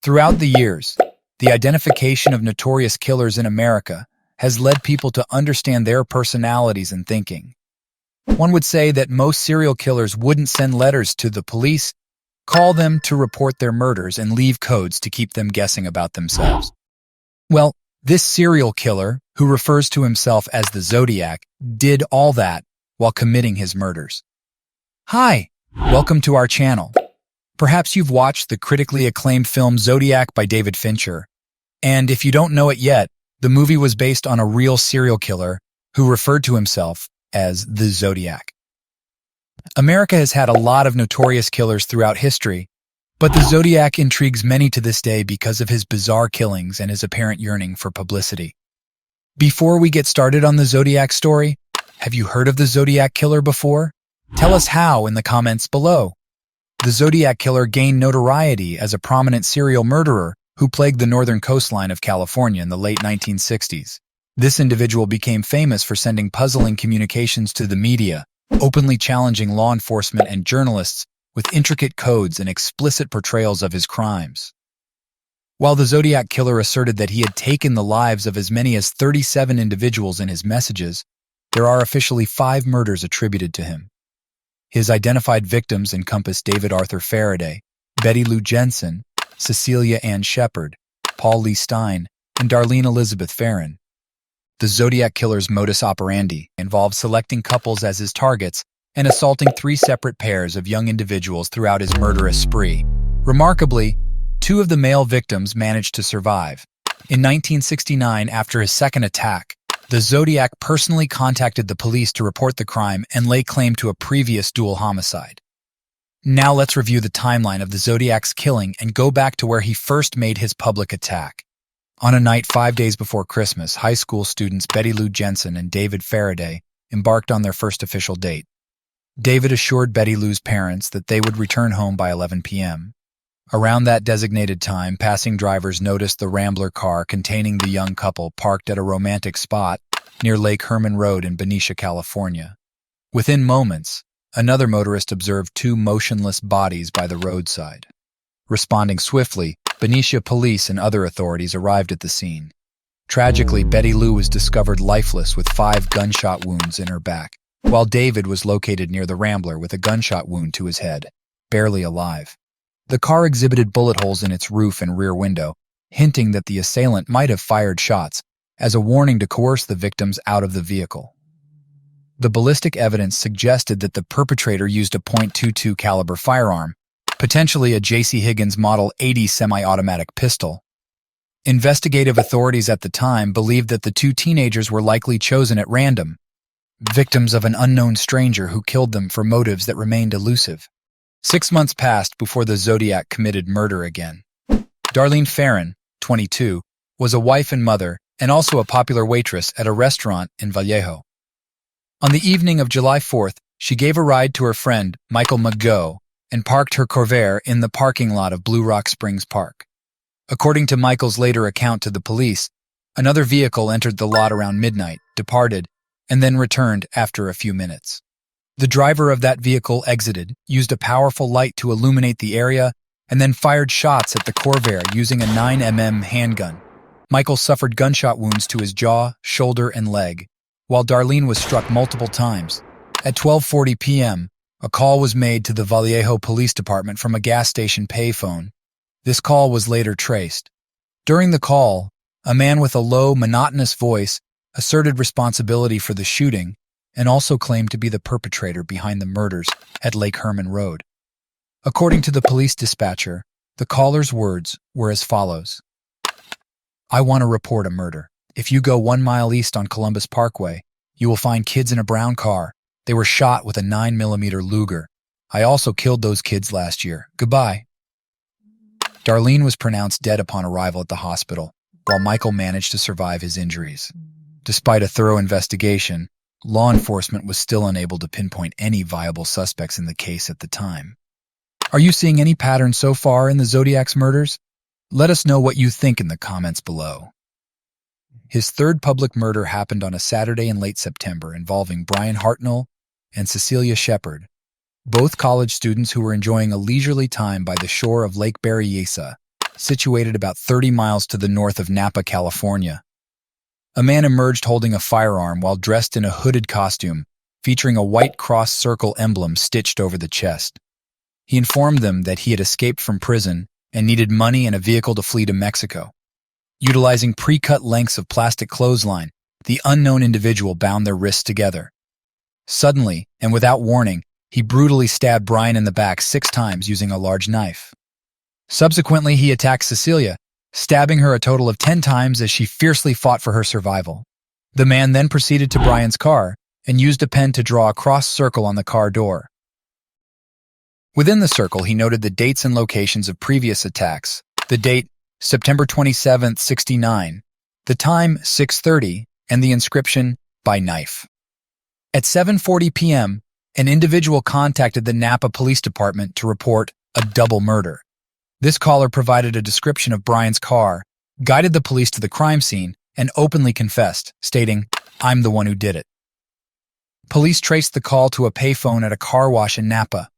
Throughout the years, the identification of notorious killers in America has led people to understand their personalities and thinking. One would say that most serial killers wouldn't send letters to the police, call them to report their murders, and leave codes to keep them guessing about themselves. Well, this serial killer, who refers to himself as the Zodiac, did all that while committing his murders. Hi, welcome to our channel. Perhaps you've watched the critically acclaimed film Zodiac by David Fincher. And if you don't know it yet, the movie was based on a real serial killer who referred to himself as the Zodiac. America has had a lot of notorious killers throughout history, but the Zodiac intrigues many to this day because of his bizarre killings and his apparent yearning for publicity. Before we get started on the Zodiac story, have you heard of the Zodiac Killer before? Tell us how in the comments below. The Zodiac Killer gained notoriety as a prominent serial murderer who plagued the northern coastline of California in the late 1960s. This individual became famous for sending puzzling communications to the media, openly challenging law enforcement and journalists with intricate codes and explicit portrayals of his crimes. While the Zodiac Killer asserted that he had taken the lives of as many as 37 individuals in his messages, there are officially 5 murders attributed to him. His identified victims encompass David Arthur Faraday, Betty Lou Jensen, Cecilia Ann Shepard, Paul Lee Stein, and Darlene Elizabeth Farron. The Zodiac Killer's modus operandi involved selecting couples as his targets and assaulting 3 separate pairs of young individuals throughout his murderous spree. Remarkably, 2 of the male victims managed to survive. In 1969, after his second attack, the Zodiac personally contacted the police to report the crime and lay claim to a previous dual homicide. Now let's review the timeline of the Zodiac's killing and go back to where he first made his public attack. On a night 5 days before Christmas, high school students Betty Lou Jensen and David Faraday embarked on their first official date. David assured Betty Lou's parents that they would return home by 11 p.m. Around that designated time, passing drivers noticed the Rambler car containing the young couple parked at a romantic spot near Lake Herman Road in Benicia, California. Within moments, another motorist observed 2 motionless bodies by the roadside. Responding swiftly, Benicia police and other authorities arrived at the scene. Tragically, Betty Lou was discovered lifeless with 5 gunshot wounds in her back, while David was located near the Rambler with a gunshot wound to his head, barely alive. The car exhibited bullet holes in its roof and rear window, hinting that the assailant might have fired shots as a warning to coerce the victims out of the vehicle. The ballistic evidence suggested that the perpetrator used a .22 caliber firearm, potentially a J.C. Higgins Model 80 semi-automatic pistol. Investigative authorities at the time believed that the 2 teenagers were likely chosen at random, victims of an unknown stranger who killed them for motives that remained elusive. 6 months passed before the Zodiac committed murder again. Darlene Farron, 22, was a wife and mother and also a popular waitress at a restaurant in Vallejo. On the evening of July 4th, she gave a ride to her friend, Michael McGough, and parked her Corvair in the parking lot of Blue Rock Springs Park. According to Michael's later account to the police, another vehicle entered the lot around midnight, departed, and then returned after a few minutes. The driver of that vehicle exited, used a powerful light to illuminate the area, and then fired shots at the Corvair using a 9mm handgun. Michael suffered gunshot wounds to his jaw, shoulder, and leg, while Darlene was struck multiple times. At 12:40 p.m., a call was made to the Vallejo Police Department from a gas station payphone. This call was later traced. During the call, a man with a low, monotonous voice asserted responsibility for the shooting and also claimed to be the perpetrator behind the murders at Lake Herman Road. According to the police dispatcher, the caller's words were as follows. "I want to report a murder. If you go 1 mile east on Columbus Parkway, you will find kids in a brown car. They were shot with a 9mm Luger. I also killed those kids last year. Goodbye." Darlene was pronounced dead upon arrival at the hospital, while Michael managed to survive his injuries. Despite a thorough investigation, law enforcement was still unable to pinpoint any viable suspects in the case at the time. Are you seeing any patterns so far in the Zodiac's murders? Let us know what you think in the comments below. His third public murder happened on a Saturday in late September involving Brian Hartnell and Cecilia Shepard, both college students who were enjoying a leisurely time by the shore of Lake Berryessa, situated about 30 miles to the north of Napa, California. A man emerged holding a firearm while dressed in a hooded costume, featuring a white cross circle emblem stitched over the chest. He informed them that he had escaped from prison and needed money and a vehicle to flee to Mexico. Utilizing pre-cut lengths of plastic clothesline, the unknown individual bound their wrists together. Suddenly, and without warning, he brutally stabbed Brian in the back 6 times using a large knife. Subsequently, he attacked Cecilia, stabbing her a total of 10 times as she fiercely fought for her survival. The man then proceeded to Brian's car and used a pen to draw a cross circle on the car door. Within the circle, he noted the dates and locations of previous attacks. The date, September 27, 69, the time, 6:30, and the inscription, by knife. At 7:40 p.m., an individual contacted the Napa Police Department to report a double murder. This caller provided a description of Brian's car, guided the police to the crime scene, and openly confessed, stating, "I'm the one who did it." Police traced the call to a payphone at a car wash in Napa.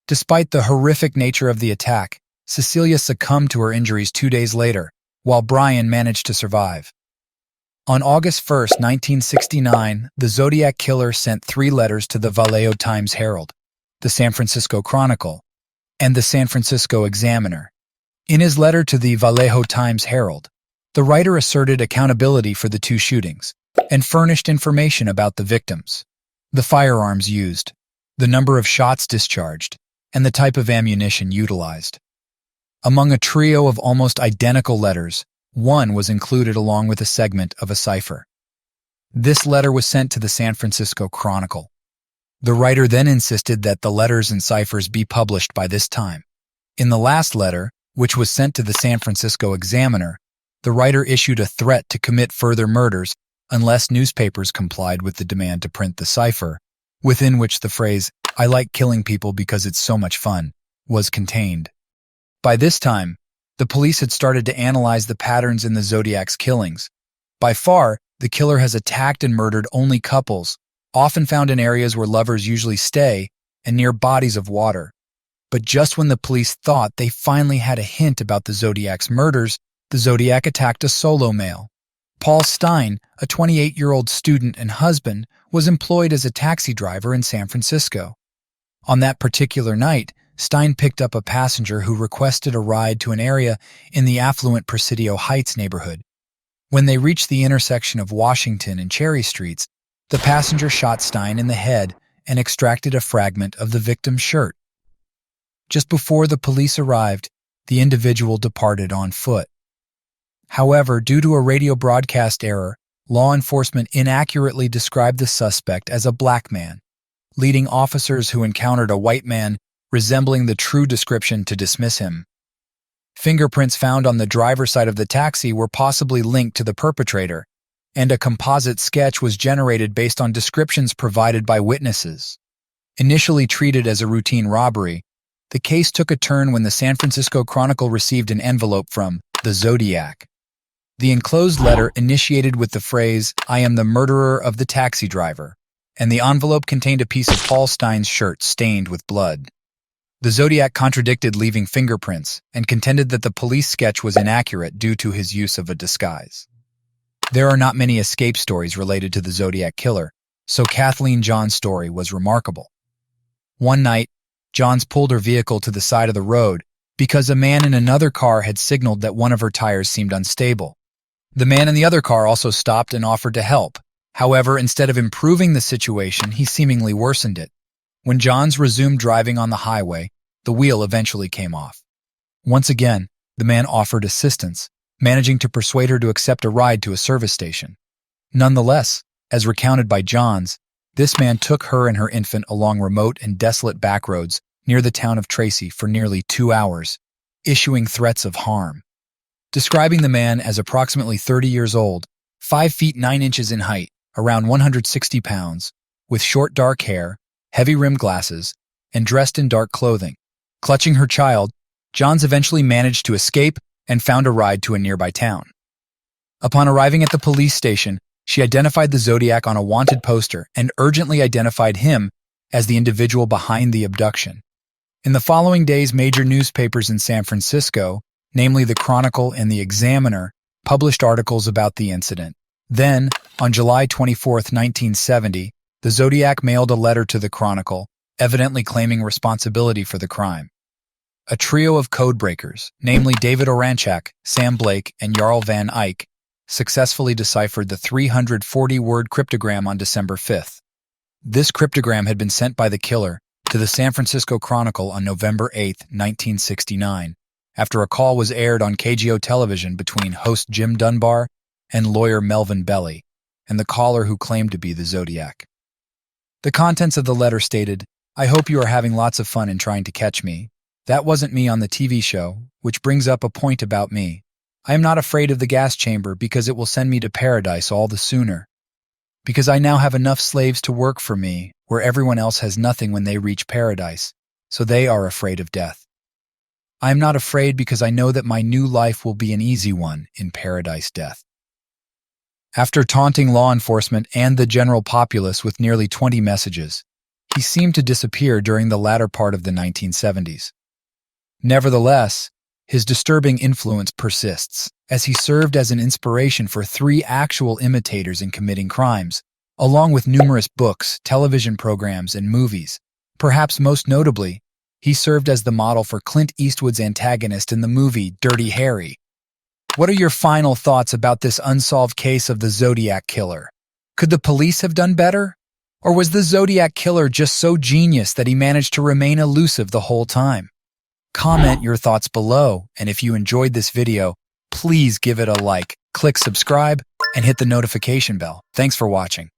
Despite the horrific nature of the attack, Cecilia succumbed to her injuries 2 days later, while Brian managed to survive. On August 1, 1969, the Zodiac Killer sent 3 letters to the Vallejo Times-Herald, the San Francisco Chronicle, and the San Francisco Examiner. In his letter to the Vallejo Times-Herald, the writer asserted accountability for the 2 shootings and furnished information about the victims, the firearms used, the number of shots discharged, and the type of ammunition utilized. Among a trio of almost identical letters, one was included along with a segment of a cipher. This letter was sent to the San Francisco Chronicle. The writer then insisted that the letters and ciphers be published by this time. In the last letter, which was sent to the San Francisco Examiner, the writer issued a threat to commit further murders unless newspapers complied with the demand to print the cipher, within which the phrase, "I like killing people because it's so much fun," was contained. By this time, the police had started to analyze the patterns in the Zodiac's killings. By far, the killer has attacked and murdered only couples, often found in areas where lovers usually stay and near bodies of water. But just when the police thought they finally had a hint about the Zodiac's murders, the Zodiac attacked a solo male. Paul Stein, a 28-year-old student and husband, was employed as a taxi driver in San Francisco. On that particular night, Stein picked up a passenger who requested a ride to an area in the affluent Presidio Heights neighborhood. When they reached the intersection of Washington and Cherry Streets, the passenger shot Stein in the head and extracted a fragment of the victim's shirt. Just before the police arrived, the individual departed on foot. However, due to a radio broadcast error, law enforcement inaccurately described the suspect as a black man, leading officers who encountered a white man resembling the true description to dismiss him. Fingerprints found on the driver's side of the taxi were possibly linked to the perpetrator, and a composite sketch was generated based on descriptions provided by witnesses. Initially treated as a routine robbery, the case took a turn when the San Francisco Chronicle received an envelope from the Zodiac. The enclosed letter initiated with the phrase, "I am the murderer of the taxi driver," and the envelope contained a piece of Paul Stein's shirt stained with blood. The Zodiac contradicted leaving fingerprints and contended that the police sketch was inaccurate due to his use of a disguise. There are not many escape stories related to the Zodiac Killer, so Kathleen John's story was remarkable. One night, Johns pulled her vehicle to the side of the road because a man in another car had signaled that one of her tires seemed unstable. The man in the other car also stopped and offered to help. However, instead of improving the situation, he seemingly worsened it. When Johns resumed driving on the highway, the wheel eventually came off. Once again, the man offered assistance, managing to persuade her to accept a ride to a service station. Nonetheless, as recounted by Johns, this man took her and her infant along remote and desolate backroads near the town of Tracy for nearly 2 hours, issuing threats of harm. Describing the man as approximately 30 years old, 5 feet 9 inches in height, around 160 pounds, with short dark hair, heavy-rimmed glasses, and dressed in dark clothing. Clutching her child, Johns eventually managed to escape and found a ride to a nearby town. Upon arriving at the police station, she identified the Zodiac on a wanted poster and urgently identified him as the individual behind the abduction. In the following days, major newspapers in San Francisco namely the Chronicle and the Examiner, published articles about the incident. Then, on July 24, 1970, the Zodiac mailed a letter to the Chronicle, evidently claiming responsibility for the crime. A trio of codebreakers, namely David Oranchak, Sam Blake, and Jarl Van Eyck, successfully deciphered the 340-word cryptogram on December 5th. This cryptogram had been sent by the killer to the San Francisco Chronicle on November 8, 1969, after a call was aired on KGO television between host Jim Dunbar and lawyer Melvin BELLI, and the caller who claimed to be the Zodiac. The contents of the letter stated, "I hope you are having lots of fun in trying to catch me. That wasn't me on the TV show, which brings up a point about me. I am not afraid of the gas chamber because it will send me to paradise all the sooner. Because I now have enough slaves to work for me, where everyone else has nothing when they reach paradise, so they are afraid of death. I am not afraid because I know that my new life will be an easy one in paradise death." After taunting law enforcement and the general populace with nearly 20 messages, he seemed to disappear during the latter part of the 1970s. Nevertheless, his disturbing influence persists, as he served as an inspiration for 3 actual imitators in committing crimes, along with numerous books, television programs, and movies. Perhaps most notably, he served as the model for Clint Eastwood's antagonist in the movie Dirty Harry. What are your final thoughts about this unsolved case of the Zodiac Killer? Could the police have done better? Or was the Zodiac Killer just so genius that he managed to remain elusive the whole time? Comment your thoughts below, and if you enjoyed this video, please give it a like, click subscribe, and hit the notification bell. Thanks for watching.